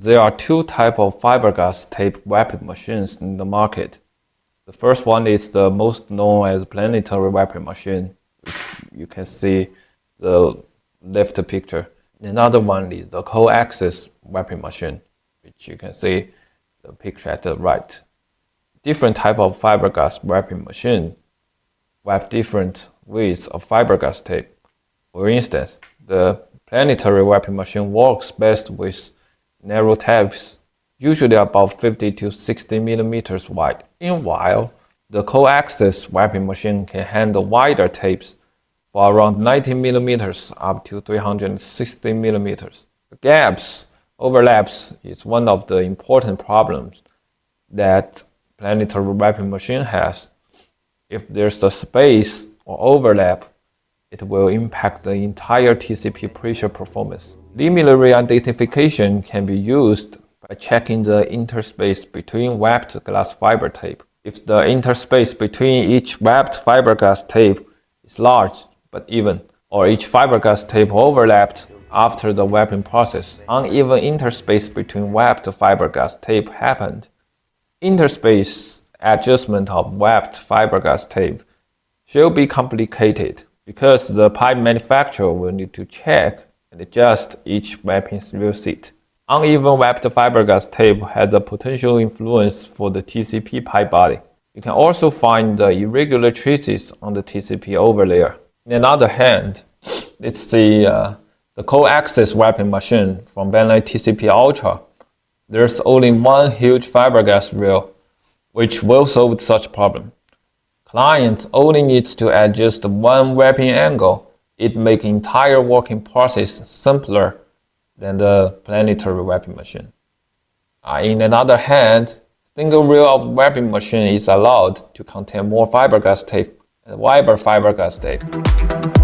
There are two types of fiberglass tape wrapping machines in the market. The first one is the most known as planetary wrapping machine, which you can see the left picture. Another one is the co-axis wrapping machine, which you can see the picture at the right. Different type of fiberglass wrapping machine wrap different widths of fiberglass tape. For instance, the planetary wrapping machine works best with narrow tapes, usually about 50 to 60 millimeters wide. Meanwhile, the co-axis wrapping machine can handle wider tapes for around 90 millimeters up to 360 millimeters. The gaps, overlaps is one of the important problems that planetary wrapping machine has. If there's a space or overlap, it will impact the entire TCP pressure performance. Linear identification can be used by checking the interspace between wrapped glass fiber tape. If the interspace between each wrapped fiberglass tape is large but even, or each fiberglass tape overlapped after the wrapping process, uneven interspace between wrapped fiberglass tape happened. Interspace adjustment of wrapped fiberglass tape should be complicated because the pipe manufacturer will need to check and adjust each wrapping real seat. Uneven wrapped fiberglass tape has a potential influence for the TCP pipe body. You can also find the irregular traces on the TCP overlayer. On the other hand, let's see the co-axis wrapping machine from Bentley TCP Ultra. There's only one huge fiberglass reel, which will solve such problem. Clients only need to adjust one wrapping angle. It makes the entire working process simpler than the planetary wrapping machine. On the other hand, single reel of wrapping machine is allowed to contain more fiberglass tape and wider fiberglass tape.